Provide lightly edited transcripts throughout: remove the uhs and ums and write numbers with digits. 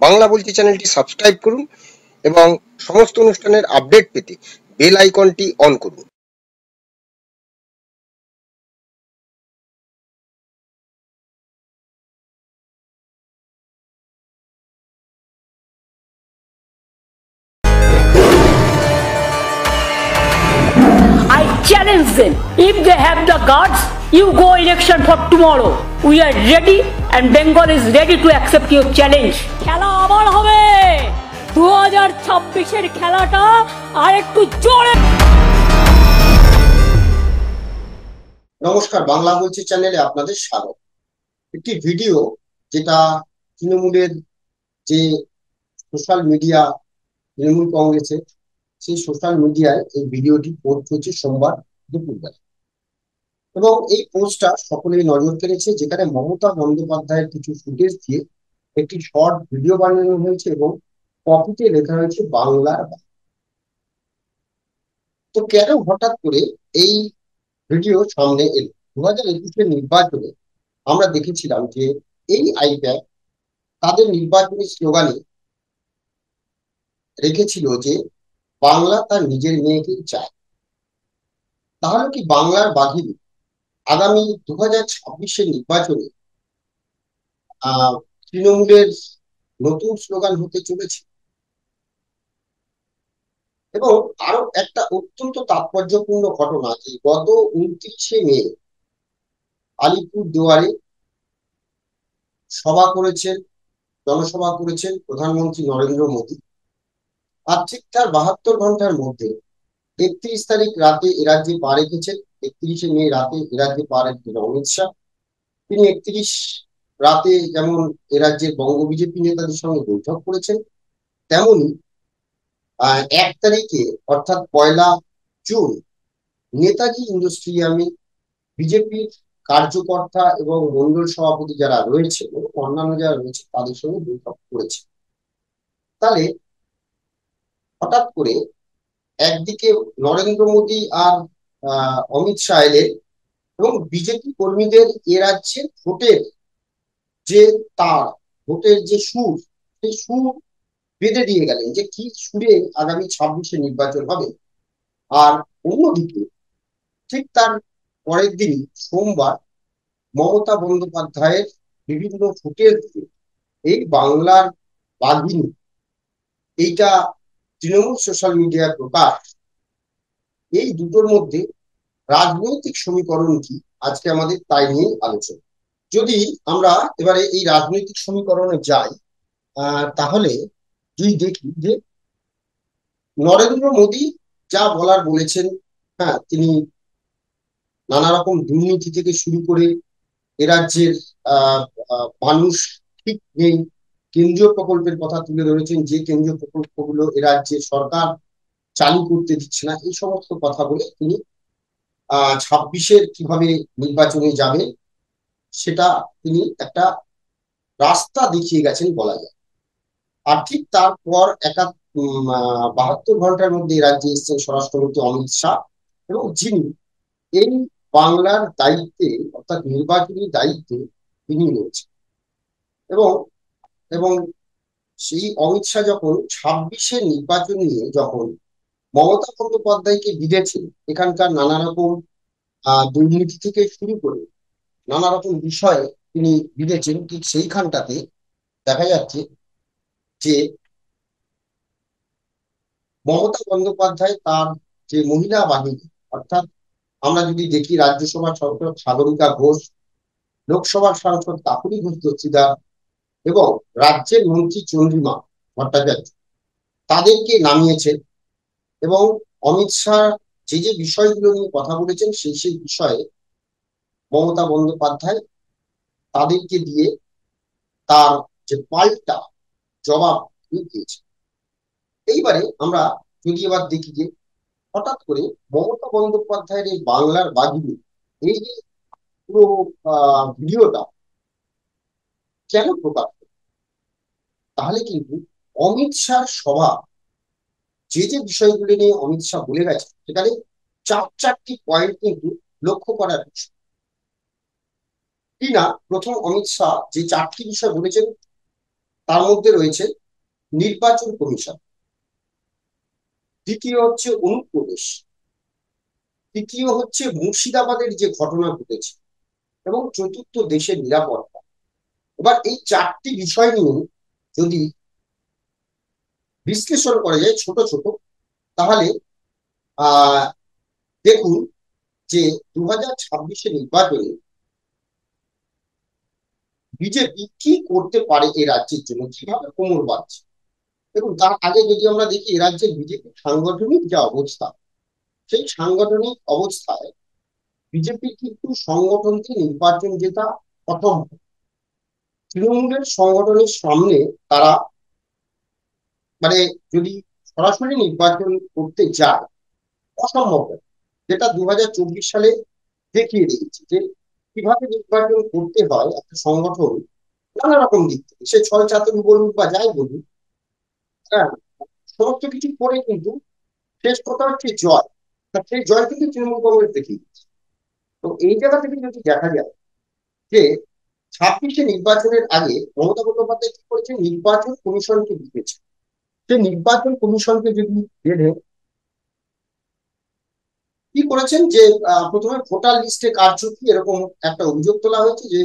বাংলা বলছি চ্যানেলটি সাবস্ক্রাইব করুন এবং সমস্ত অনুষ্ঠানের আপডেট পেতে বেল আইকনটি অন করুন। I challenge them. If they have the guts, you go election for tomorrow. We are ready and Bengal is ready to accept your challenge. খেলা আবার হবে 2026-এর খেলাটা আর একটু জোরে। নমস্কার, বাংলা বলছি চ্যানেলে আপনাদের স্বাগত। একটি ভিডিও যেটা তৃণমূলের যে সোশ্যাল মিডিয়া, তৃণমূল কংগ্রেসের সেই সোশ্যাল মিডিয়ায় এই ভিডিওটি পোস্ট হচ্ছে সোমবার দুপুরবেলা, এবং এই পোস্টটা সকলেই নজর কেড়েছে, যেখানে মমতা বন্দ্যোপাধ্যায়ের কিছু ফুটেজ দিয়ে একটি শর্ট ভিডিও বানানো হয়েছে এবং কপিতে লেখা হয়েছে বাংলার বাংলা। তো কেন হঠাৎ করে এই ভিডিও সামনে এলো? 2021-এর নির্বাচনে আমরা দেখেছিলাম যে এই আইপ্যাক তাদের নির্বাচনী স্লোগানে রেখেছিল যে বাংলা তার নিজের মেয়েকেই চায়। তাহলে কি বাংলার বাহিনী আগামী 2026-এর নির্বাচনে তৃণমূলের নতুন স্লোগান হতে চলেছে? এবং আরো একটা অত্যন্ত তাৎপর্যপূর্ণ ঘটনা, যে গত 29শে মে আলিপুরদুয়ারে জনসভা করেছেন প্রধানমন্ত্রী নরেন্দ্র মোদী। আর ঠিক তার 72 ঘন্টার মধ্যে 31 তারিখ রাতে এ রাজ্যে পা রেখেছেন। 31শে মে রাতে এ রাজ্যে পা রেখেছেন অমিত শাহ। তিনি 31 রাতে যেমন এ রাজ্যের বঙ্গ বিজেপি নেতাদের সঙ্গে বৈঠক করেছেন, তেমনি 1 তারিখে অর্থাৎ 1 জুন নেতাজি ইন্ডাস্ট্রিয়ামে বিজেপির কার্যকর্তা এবং মন্ডল সভাপতি যারা রয়েছে এবং অন্যান্য যারা রয়েছে তাদের সঙ্গে বৈঠক করেছে। তাহলে হঠাৎ করে একদিকে নরেন্দ্র মোদী আর অমিত শাহ এলেন এবং বিজেপি কর্মীদের এ রাজ্যের ভোটের যে তার ভোটের যে সুর, সেই সুর বেঁধে দিয়ে গেলেন যে কি সুরে আগামী 26-এ নির্বাচন হবে। আর অন্যদিকে ঠিক তার পরের দিন সোমবার মমতা বন্দ্যোপাধ্যায়ের বিভিন্ন ফুটেজ এই বাংলার বাঘিনী, এইটা তৃণমূল সোশ্যাল মিডিয়ায় প্রকাশ। এই দুটোর মধ্যে রাজনৈতিক সমীকরণ কি, আজকে আমাদের তাই নিয়ে আলোচনা। যদি আমরা এবারে এই রাজনৈতিক সমীকরণে যাই, তাহলে যদি দেখি যে নরেন্দ্র মোদী যা বলার বলেছেন, হ্যাঁ, তিনি নানা রকম দুর্নীতি থেকে শুরু করে এ রাজ্যের মানুষ ঠিক নেই, কেন্দ্রীয় প্রকল্পের কথা তুলে ধরেছেন, যে কেন্দ্রীয় প্রকল্পগুলো এ রাজ্যের সরকার চালু করতে দিচ্ছে না। এই সমস্ত কথা বলে তিনি 26-এর কিভাবে নির্বাচনে যাবে সেটা তিনি একটা রাস্তা দেখিয়ে গেছেন বলা যায়। আর ঠিক তারপর 72 ঘন্টার মধ্যে রাজ্যে এসেছেন স্বরাষ্ট্রমন্ত্রী অমিত শাহ, এবং যিনি এই বাংলার দায়িত্বে অর্থাৎ নির্বাচনী দায়িত্বে তিনি রয়েছেন। এবং এবং সেই অমিত শাহ যখন 26-এর নির্বাচন নিয়ে যখন মমতা বন্দ্যোপাধ্যায়কে বিঁধেছেন, এখানকার নানা রকম দুর্নীতি থেকে শুরু করে নানা রকম বিষয়ে তিনি বিঁধেছেন, ঠিক সেইখানটাতে দেখা যাচ্ছে যে মমতা বন্দ্যোপাধ্যায় তার যে মহিলা বাহিনী, অর্থাৎ আমরা যদি দেখি রাজ্যসভার সাংসদ সাগরিকা ঘোষ, লোকসভার সাংসদ কাকুলি ঘোষ দস্তিদার এবং রাজ্যের মন্ত্রী চন্দ্রিমা ভট্টাচার্য, তাদেরকে নামিয়েছেন। এবং অমিত শাহ যে যে বিষয়গুলো নিয়ে কথা বলেছেন সেই সেই বিষয়ে মমতা বন্দ্যোপাধ্যায় তাদেরকে দিয়ে তার যে পাল্টা জবাব দিয়েছে। এইবারে আমরা যদি এবার দেখি যে হঠাৎ করে মমতা বন্দ্যোপাধ্যায়ের এই বাংলার বাঘিনী, এই যে পুরো ভিডিওটা কেন প্রকাশ, তাহলে কিন্তু অমিত শাহ সভা যে যে বিষয়গুলি নিয়ে অমিত শাহ বলে গেছে সেখানে 4টি পয়েন্ট কিন্তু লক্ষ্য করার বিষয়। কিনা প্রথম অমিত শাহ যে 4টি বিষয় বলেছেন, তার মধ্যে রয়েছে নির্বাচন কমিশন, দ্বিতীয় হচ্ছে অনুপ্রবেশ, তৃতীয় হচ্ছে মুর্শিদাবাদের যে ঘটনা ঘটেছে, এবং চতুর্থ দেশের নিরাপত্তা। এবার এই চারটি বিষয় নিয়ে যদি বিশ্লেষণ করা যায় ছোট ছোট, তাহলে আহ দেখুন যে 2026 নির্বাচনে বিজেপি কি করতে পারে এই রাজ্যের জন্য, কিভাবে কোমর বাঁধছে। দেখুন, তার আগে যদি আমরা দেখি এ রাজ্যের বিজেপি সাংগঠনিক যা অবস্থা, সেই সাংগঠনিক অবস্থায় বিজেপি কিন্তু সংগঠনকে নির্বাচন জেতা প্রথম। তৃণমূলের সংগঠনের সামনে তারা মানে যদি সরাসরি নির্বাচন করতে যায়, অসম্ভব, যেটা 2024 সালে দেখিয়ে দিয়েছে যে কিভাবে নির্বাচন করতে হয় একটা সংগঠন নানা রকম দিক থেকে, সে ছয় চাতুরি বলুন বা যাই বলুন, হ্যাঁ, সমস্ত কিছু করে কিন্তু শেষ কথা হচ্ছে জয়। তা সেই জয় কিন্তু তৃণমূল কংগ্রেস দেখিয়ে দিচ্ছে। তো এই জায়গা থেকে যদি দেখা যায় যে 26 নির্বাচনের আগে মমতা বন্দ্যোপাধ্যায় কি করেছে, নির্বাচন কমিশনকে দিয়েছে। সেই নির্বাচন কমিশনকে যদি বেঁধে কি করেছেন যে প্রথমে ভোটার লিস্টে কারচুপি এরকম একটা অভিযোগ তোলা হয়েছে যে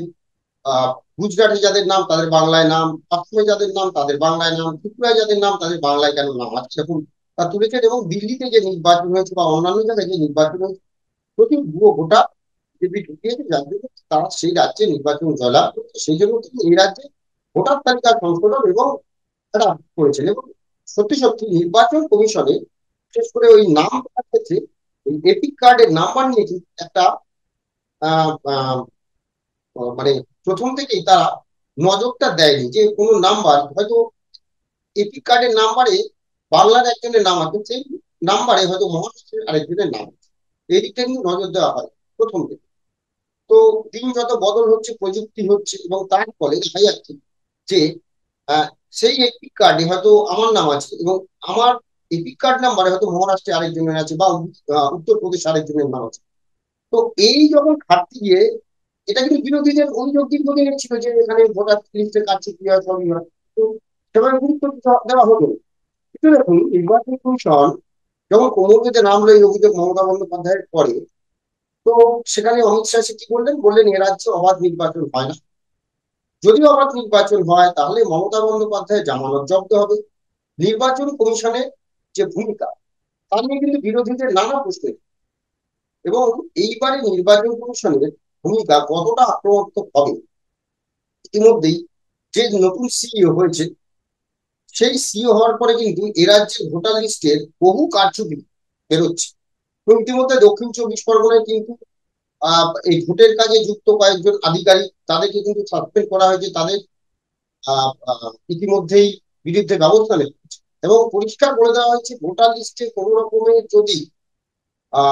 আহ গুজরাটে যাদের নাম তাদের বাংলায় নাম, আসামে যাদের নাম তাদের বাংলায় নাম, ত্রিপুরায় যাদের নাম তাদের বাংলায় কেন নাম আছে, এরকম তা তুলেছেন। এবং দিল্লিতে যে নির্বাচন হয়েছে বা অন্যান্য জায়গায় যে নির্বাচন হয়েছে, প্রচুর ভুয়ো ভোটার বিজেপি ঢুকিয়েছে, যার জন্য তারা সেই রাজ্যে নির্বাচন জয়লাভ করেছে। সেই জন্য কিন্তু এই রাজ্যে ভোটার তালিকা সংশোধন এবং তারা করেছেন। এবং সত্যি সত্যি নির্বাচন কমিশনে বিশেষ করে ওই নাম ক্ষেত্রে এপিক কার্ডের নাম্বার নিয়ে কিন্তু একটা আহ, আহ, মানে প্রথম থেকেই তারা নজরটা দেয়নি যে কোনো নাম্বার হয়তো এপিক কার্ডের নাম্বারে বাংলার একজনের নাম আছে, সেই নাম্বারে হয়তো মহারাষ্ট্রের আরেকজনের নাম আছে। এই দিকটা কিন্তু নজর দেওয়া হয় প্রথম থেকে। তো দিন যত বদল হচ্ছে, প্রযুক্তি হচ্ছে, এবং তার ফলে দেখা যাচ্ছে যে আহ, সেই এপিক কার্ডে হয়তো আমার নাম আছে এবং আমার এপিক কার্ড নাম্বারে হয়তো মহারাষ্ট্রে আরেকজনের আছে বা উত্তরপ্রদেশ আরেকজনের নাম আছে। তো এই যখন ঘাটতি গিয়ে, এটা কিন্তু বিরোধীদের অভিযোগ দীর্ঘদিনের ছিল যে এখানে ভোটার লিস্টের কাজ কি হয়, সবই হয়, তো সেভাবে গুরুত্ব দেওয়া হলো না। কিন্তু দেখুন, নির্বাচন কমিশন যখন কোমর বেঁধে নামলো এই অভিযোগ মমতা বন্দ্যোপাধ্যায়ের পরে, তো সেখানে অমিত শাহ কি বললেন, বললেন এ রাজ্যে অবাধ নির্বাচন হয় না। যদি অবাধ নির্বাচন হয় তাহলে মমতা বন্দ্যোপাধ্যায়ের জামানত জব্দ হবে। নির্বাচন কমিশনের যে ভূমিকা, তা নিয়ে কিন্তু বিরোধীদের নানা প্রশ্ন। এবং এইবারে নির্বাচন কমিশনের ভূমিকা কতটা আক্রমণাত্মক হবে, ইতিমধ্যেই যে নতুন সিইও হয়েছে, সেই সিইও হওয়ার পরে কিন্তু এ রাজ্যের ভোটার লিস্টের বহু কারচুপি বেরোচ্ছে। এবং ইতিমধ্যে দক্ষিণ 24 পরগনায় কিন্তু এই ভোটের কাজে যুক্ত কয়েকজন আধিকারিক তাদেরকে কিন্তু সাসপেন্ড করা হয়েছে, তাদের ইতিমধ্যেই বিরুদ্ধে ব্যবস্থা নেওয়া হয়েছে। এবং পরিষ্কার বলে দেওয়া হয়েছে ভোটার লিস্টে কোনো রকমের যদি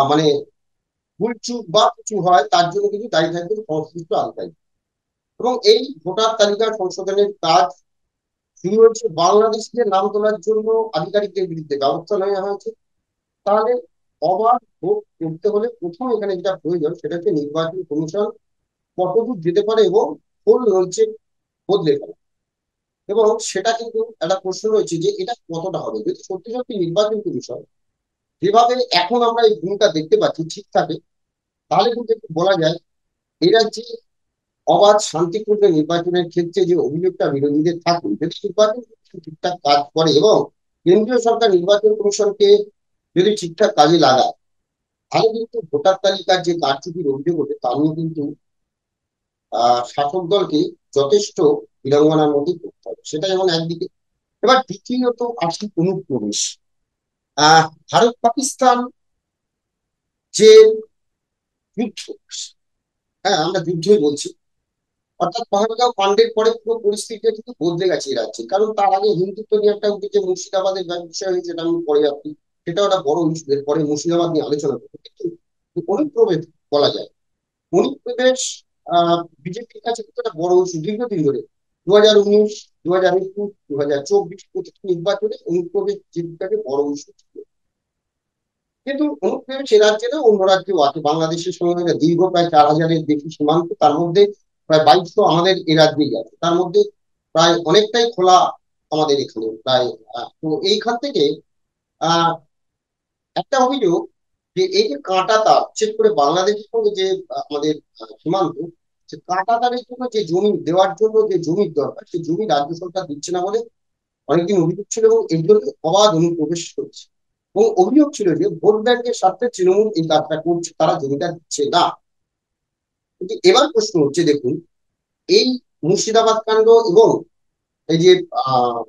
মানে ভুলচুক বা কিছু হয়, তার জন্য কিন্তু দায়ী থাকবেন সংশ্লিষ্ট আধিকারিক। এবং এই ভোটার তালিকা সংশোধনের কাজ শুরু হয়েছে। বাংলাদেশিদের নাম তোলার জন্য আধিকারিকদের বিরুদ্ধে ব্যবস্থা নেওয়া হয়েছে। তাহলে অবাধ ভোট করতে হলে প্রথম এখানে যেটা প্রয়োজন সেটা হচ্ছে নির্বাচন কমিশন কতদূর যেতে পারে এবং কোন রয়েছে বদলে ফেলা। এবং সেটা কিন্তু একটা প্রশ্ন রয়েছে যে এটা কতটা হবে, যদি সত্যি সত্যি নির্বাচন কমিশন যেভাবে এখন আমরা এই ভূমিকা দেখতে পাচ্ছি ঠিক থাকে, তাহলে কিন্তু একটু বলা যায় এই রাজ্যে অবাধ শান্তিপূর্ণ নির্বাচনের ক্ষেত্রে যে অভিযোগটা বিরোধীদের থাকুন, যদি নির্বাচন কমিশন ঠিকঠাক কাজ করে এবং কেন্দ্রীয় সরকার নির্বাচন কমিশনকে যদি ঠিকঠাক কাজে লাগায়, তাহলে কিন্তু ভোটার তালিকার যে কারচুপির অভিযোগ ওঠে তা নিয়ে কিন্তু শাসক দলকে যথেষ্ট বিড়ম্বনার মধ্যে পড়তে হবে। সেটা যেমন একদিকে। এবার দ্বিতীয়ত আসি অনুপ্রবেশ। ভারত পাকিস্তান যে যুদ্ধ, হ্যাঁ আমরা যুদ্ধই বলছি, অর্থাৎ পহেলগাঁও কাণ্ডের পরে পুরো পরিস্থিতিটা কিন্তু বদলে গেছে এই রাজ্যে। কারণ তার আগে হিন্দুত্ব নিয়ে একটা উঠেছে, মুর্শিদাবাদের বিষয় হয়েছে, যেটা আমি পরে আপনি, সেটাও একটা বড় ইস্যু। পরে মুর্শিদাবাদ নিয়ে আলোচনা করবো। কিন্তু অনুপ্রবেশ বলা যায়, অনুপ্রবেশ বিজেপির কাছে কিন্তু একটা বড় ইস্যু দীর্ঘদিন ধরে। 2019, 2021, 2024 প্রতিটি নির্বাচনে অনুপ্রবেশ জিনিসটাকে বড় ইস্যু ছিল। কিন্তু অনুপ্রবেশ এ রাজ্যে না, অন্য রাজ্যেও আছে। বাংলাদেশের সঙ্গে দীর্ঘ প্রায় 4,000-এর বেশি সীমান্ত, তার মধ্যে প্রায় 2200 আমাদের এ রাজ্যেই আছে। তার মধ্যে প্রায় অনেকটাই খোলা আমাদের এখানে প্রায়। তো এইখান থেকে আহ একটা অভিযোগ যে এই যে কাঁটা তার, বিশেষ করে বাংলাদেশের সঙ্গে যে আমাদের সীমান্ত, যে কাঁটা তারের জন্য যে জমি দেওয়ার জন্য যে জমির দরকার, সেই জমি রাজ্য সরকার দিচ্ছে না বলে অনেকদিন অভিযোগ ছিল, এবং এর জন্য অবাধ অনুপ্রবেশ করছে। এবং অভিযোগ ছিল যে ভোট ব্যাংকের স্বার্থে তৃণমূল এই কাজটা করছে, তারা জমিটা দিচ্ছে না। কিন্তু এবার প্রশ্ন হচ্ছে, দেখুন, এই মুর্শিদাবাদ কাণ্ড এবং এই যে আহ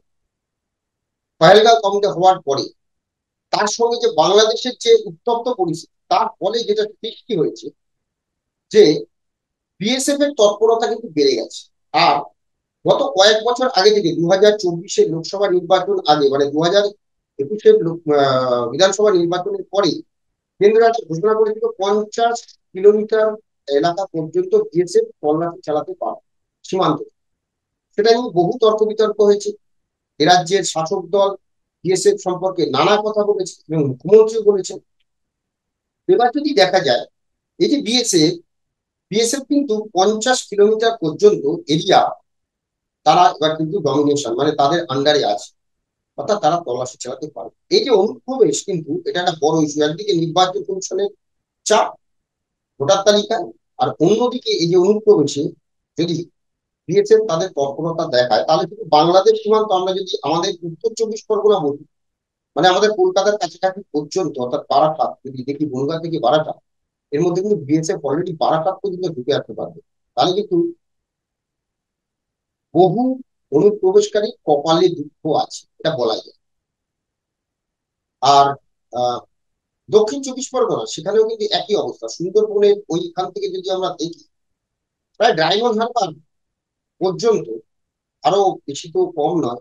পহেলগাঁও কাণ্ড হওয়ার পরে তার সঙ্গে যে বাংলাদেশের যে উত্তপ্ত পরিস্থিতি, তার ফলে যেটা সৃষ্টি হয়েছে যে বিএসএফ এর তৎপরতা কিন্তু বেড়ে গেছে। আর গত কয়েক বছর আগে থেকে 2024-এর লোকসভা নির্বাচন আগে, মানে 2021-এর বিধানসভা নির্বাচনের পরে কেন্দ্র একটা ঘোষণা করেছিল 50 কিলোমিটার এলাকা পর্যন্ত বিএসএফ তল্লাশি চালাতে পারে সীমান্ত। সেটা নিয়ে বহু তর্ক বিতর্ক হয়েছে। এ রাজ্যের শাসক দল বিএসএফ সম্পর্কে নানা কথা বলেছে এবং মুখ্যমন্ত্রীও বলেছেন। এবার যদি দেখা যায়, এই যে বিএসএফ কিন্তু 50 কিলোমিটার পর্যন্ত এরিয়া তারা এবার কিন্তু ডমিনেশন, মানে তাদের আন্ডারে আছে, অর্থাৎ তারা তল্লাশি চালাতে পারে। এই যে অনুপ্রবেশ, কিন্তু এটা একটা বড় ইস্যু। একদিকে নির্বাচন কমিশনের চাপ ভোটার তালিকায়, আর অন্যদিকে এই যে অনুপ্রবেশে যদি বিএসএফ তাদের তৎপরতা দেখায়, তাহলে কিন্তু বাংলাদেশ সীমান্ত, আমরা যদি আমাদের উত্তর 24 পরগনা বলি, মানে আমাদের কলকাতার কাছাকাছি পর্যন্ত, অর্থাৎ বারাসাত যদি দেখি, বনগাঁ থেকে বারাসাত, এর মধ্যে কিন্তু বিএসএফ অলরেডি বারাসাত পর্যন্ত ঢুকে আসতে পারবে। তাহলে কিন্তু বহু অনুপ্রবেশকারী কপালে দুঃখ আছে, এটা বলা যায়। আর আহ দক্ষিণ 24 পরগনা, সেখানেও কিন্তু একই অবস্থা। সুন্দরবনের ওইখান থেকে যদি আমরা দেখি, প্রায় ডায়মন্ড হারবার পর্যন্ত, আরো বেশি তো কম নয়,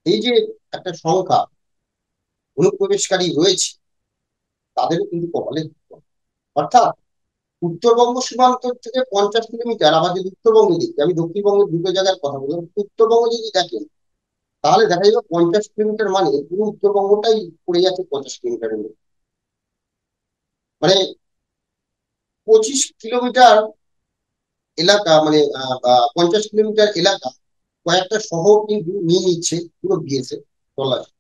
এই যে একটা সংখ্যা অনুপ্রবেশকারী রয়েছে, তাদেরও কিন্তু কপালে দুঃখ। অর্থাৎ উত্তরবঙ্গ সীমান্ত থেকে 50 কিলোমিটার, আবার যদি উত্তরবঙ্গে দেখি, আমি দক্ষিণবঙ্গের দুটো জায়গার কথা বললাম, উত্তরবঙ্গে যদি দেখেন, তাহলে দেখা যাবে 50 কিলোমিটার মানে পুরো উত্তরবঙ্গটাই পড়ে যাচ্ছে 50 কিলোমিটারের মধ্যে। মানে 25 কিলোমিটার এলাকা, মানে 50 কিলোমিটার এলাকা, কয়েকটা শহর কিন্তু নিয়ে নিচ্ছে পুরো বিএসএফ তল্লাশি।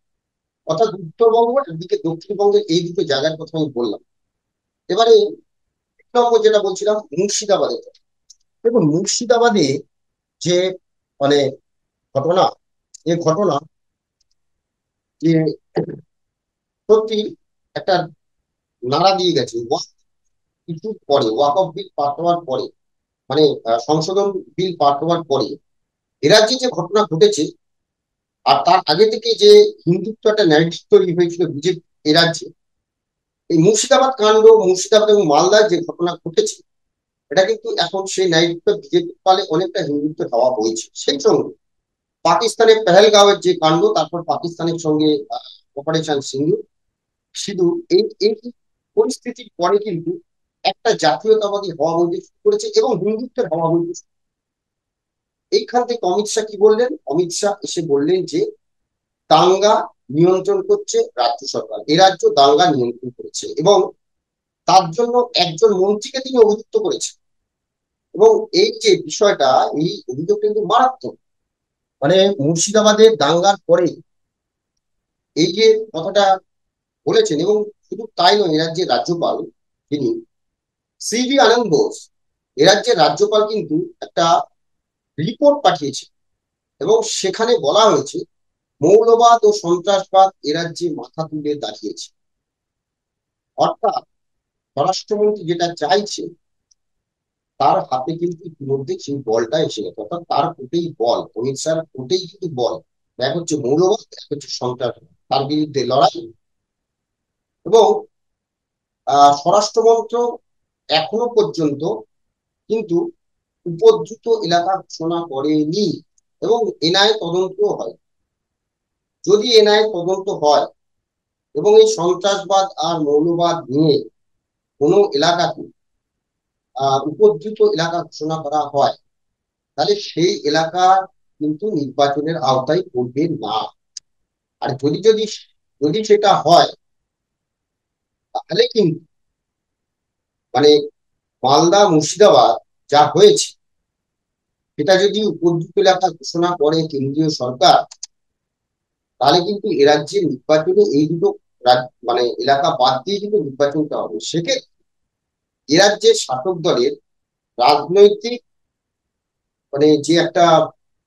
অর্থাৎ উত্তরবঙ্গ একদিকে, দক্ষিণবঙ্গের এই দুটো জায়গার কথা আমি বললাম। এবারে এক নম্বর যেটা বলছিলাম, মুর্শিদাবাদে। দেখুন, মুর্শিদাবাদে যে মানে ঘটনা, এই ঘটনা যে সত্যি একটা নাড়া দিয়ে গেছে। কিছুর পরে, ওয়াক অফ বিল পাস হওয়ার পরে, মানে সংশোধন বিল পাস হওয়ার পরে এ রাজ্যে যে ঘটনা ঘটেছে, আর তার আগে থেকে যে হিন্দুত্ব একটা ন্যারেটিভ তৈরি হয়েছিল বিজেপি এ রাজ্যে, এই মুর্শিদাবাদ কাণ্ড, মুর্শিদাবাদ এবং মালদায় যে ঘটনা ঘটেছে, এটা কিন্তু এখন সেই ন্যারেটিভটা বিজেপির পালে অনেকটা হিন্দুত্ব হাওয়া বইছে। সেই সঙ্গে পাকিস্তানের পেহেলগাঁওয়ের যে কাণ্ড, তারপর পাকিস্তানের সঙ্গে অপারেশন সিন্দুর, সিঁদুর, এই এই পরিস্থিতির পরে কিন্তু একটা জাতীয়তাবাদী হওয়া বইতে শুরু করেছে এবং হিন্দুত্বের হওয়া বইতে এইখান থেকে অমিত শাহ কি বললেন? অমিত শাহ এসে বললেন যে দাঙ্গা নিয়ন্ত্রণ করছে রাজ্য সরকার, এ রাজ্য দাঙ্গা নিয়ন্ত্রণ করেছে, এবং তার জন্য একজন মন্ত্রীকে তিনি অভিযুক্ত করেছেন। এবং এই যে বিষয়টা, এই অভিযোগ কিন্তু মারাত্মক। মানে মুর্শিদাবাদের দাঙ্গার পরে এই যে কথাটা বলেছেন, এবং শুধু তাই নয়, এ রাজ্যের রাজ্যপাল যিনি সিভি আনন্দ বোস, এ রাজ্যের রাজ্যপাল কিন্তু একটা রিপোর্ট পাঠিয়েছে, এবং সেখানে বলা হয়েছে মৌলবাদ ও সন্ত্রাসবাদ এ রাজ্যে মাথা তুলে দাঁড়িয়েছে। অর্থাৎ স্বরাষ্ট্রমন্ত্রী যেটা চাইছে, তার হাতে কিন্তু ইতিমধ্যে সেই বলটা এসে গেছে। অর্থাৎ তার কোটেই বল, অমিত শাহ কোটেই কিন্তু বল। এক হচ্ছে মৌলবাদ, এক হচ্ছে সন্ত্রাসবাদ, তার বিরুদ্ধে লড়াই। এবং স্বরাষ্ট্র মন্ত্রক এখনো পর্যন্ত কিন্তু উপদ্রুত এলাকা ঘোষণা করেনি, এবং এনআইএ তদন্ত হয়। যদি এনআইএ তদন্ত হয় এবং এই সন্ত্রাসবাদ আর মৌলবাদ নিয়ে কোনো এলাকাকে উপদ্রুত এলাকা ঘোষণা করা হয়, তাহলে সেই এলাকা কিন্তু নির্বাচনের আওতায় পড়বে না। আর যদি যদি যদি সেটা হয়, তাহলে কিন্তু মানে মালদা মুর্শিদাবাদ যা হয়েছে, সেটা যদি উপদ্রুত এলাকা ঘোষণা করে কেন্দ্রীয় সরকার, তাহলে কিন্তু এ রাজ্যের নির্বাচনে এই দুটো মানে এলাকা বাদ দিয়ে কিন্তু নির্বাচনটা হবে। সেক্ষেত্রে এ রাজ্যের শাসক দলের রাজনৈতিক মানে যে একটা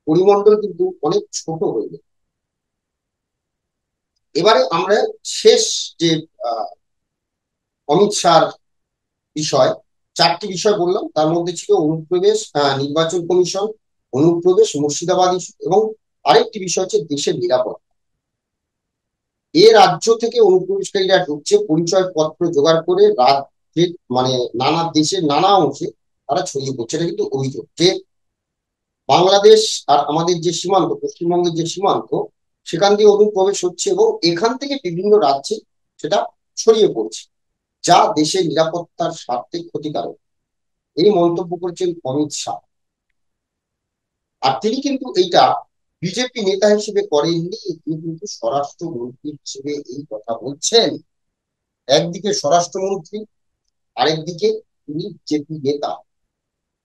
পরিমণ্ডল কিন্তু অনেক ছোট হয়ে যাবে। এবারে আমরা শেষ যে আহ, অমিত শাহর বিষয়, চারটি বিষয় বললাম, তার মধ্যে ছিল অনুপ্রবেশ, নির্বাচন কমিশন, অনুপ্রবেশ, মুর্শিদাবাদ ইস্যু, এবং আরেকটি বিষয় হচ্ছে দেশের নিরাপত্তা। এ রাজ্য থেকে অনুপ্রবেশকারীরা ঢুকছে পরিচয় পত্র জোগাড় করে রাজ্যের মানে নানা দেশের নানা অংশে তারা ছড়িয়ে পড়ছে। এটা কিন্তু অভিযোগ যে বাংলাদেশ আর আমাদের যে সীমান্ত, পশ্চিমবঙ্গের যে সীমান্ত, সেখান দিয়ে অনুপ্রবেশ হচ্ছে এবং এখান থেকে বিভিন্ন রাজ্যে সেটা ছড়িয়ে পড়ছে, যা দেশের নিরাপত্তার স্বার্থে ক্ষতিকারক। এই মন্তব্য করেছেন অমিত শাহ। আর তিনি কিন্তু এইটা বিজেপি নেতা হিসেবে করেননি, তিনি কিন্তু স্বরাষ্ট্রমন্ত্রী হিসেবে এই কথা বলছেন। একদিকে স্বরাষ্ট্রমন্ত্রী, আরেকদিকে তিনি বিজেপি নেতা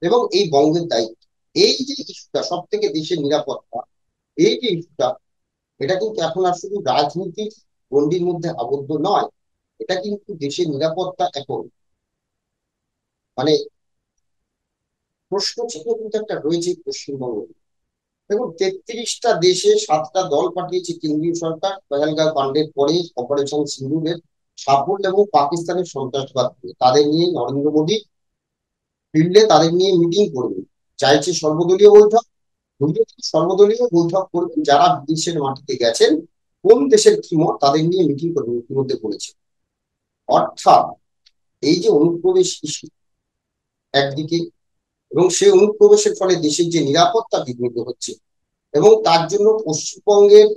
এবং এই বঙ্গের দায়িত্ব। এই যে ইস্যুটা সব থেকে দেশের নিরাপত্তা, এই যে ইস্যুটা, এটা কিন্তু এখন আর শুধু রাজনীতির গণ্ডির মধ্যে আবদ্ধ নয়, এটা কিন্তু দেশের নিরাপত্তা এখন মানে প্রশ্ন চিহ্ন কিন্তু একটা রয়েছে পশ্চিমবঙ্গে। দেখুন, 33টা দেশে 7টা দল পাঠিয়েছে কেন্দ্রীয় সরকার পহেলগাঁও কাণ্ডের পরে অপারেশন সিন্দুরের সাফল্য এবং পাকিস্তানের সন্ত্রাসবাদ নিয়ে। তাদের নিয়ে নরেন্দ্র মোদী ফিরলে তাদের নিয়ে মিটিং করবেন, চাইছে সর্বদলীয় বৈঠক। মোদী সর্বদলীয় বৈঠক করবেন, যারা বিদেশের মাটিতে গেছেন, কোন দেশের কি মত তাদের নিয়ে মিটিং করবেন ইতিমধ্যে বলেছে। অর্থাৎ এই যে অনুপ্রবেশ ইস্যু একদিকে, এবং সেই অনুপ্রবেশের ফলে দেশের যে নিরাপত্তা বিঘ্নিত হচ্ছে, এবং তার জন্য পশ্চিমবঙ্গের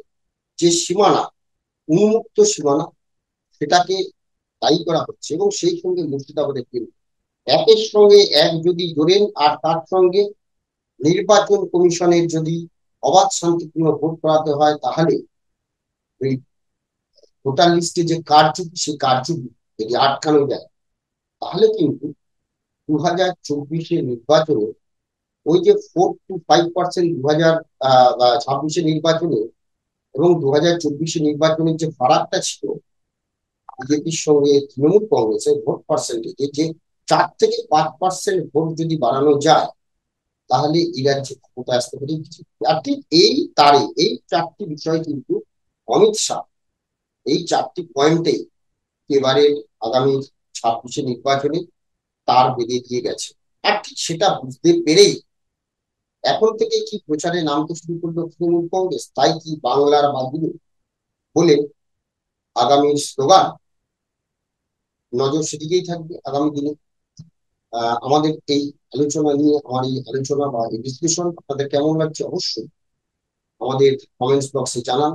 যে সীমানা, উন্মুক্ত সীমানা, সেটাকে দায়ী করা হচ্ছে, এবং সেই সঙ্গে মুর্শিদাবাদের কেন্দ্র একের সঙ্গে এক যদি ধরেন, আর তার সঙ্গে নির্বাচন কমিশনের যদি অবাধ শান্তিপূর্ণ ভোট করাতে হয়, তাহলে ওই ভোটার লিস্টে যে কারচুপি, সেই কারচুপি যদি আটকানো যায়, তাহলে কিন্তু 2024 নির্বাচনে ওই যে 4 to 5% 2026 নির্বাচনে এবং 2024 নির্বাচনের যে ফারাকটা ছিল বিজেপির সঙ্গে তৃণমূল কংগ্রেসের ভোট পার্সেন্টেজে, যে 4 থেকে 5% ভোট যদি বাড়ানো যায়, তাহলে এই রাজ্যে ক্ষমতায় আসতে পারে বিজেপি। আর ঠিক এই তারে এই চারটি বিষয় কিন্তু অমিত শাহ এই চারটি পয়েন্টে এবারে আগামী 26 নির্বাচনে তার বেঁধে দিয়ে গেছে। আর ঠিক সেটা বুঝতে পেরেই এখন থেকে কি প্রচারে নামতে শুরু করলো তৃণমূল কংগ্রেস, তাই কি বাংলার বাদুড় বলে আগামী স্লোগান, নজর সেদিকেই থাকবে আগামী দিনে। আমাদের এই আলোচনা নিয়ে, আমার এই আলোচনা বা এই বিশ্লেষণ আপনাদের কেমন লাগছে অবশ্যই আমাদের কমেন্টস বক্সে জানান।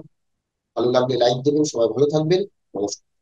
ভালো লাগলে লাইক দেবেন। সবাই ভালো থাকবেন। নমস্কার।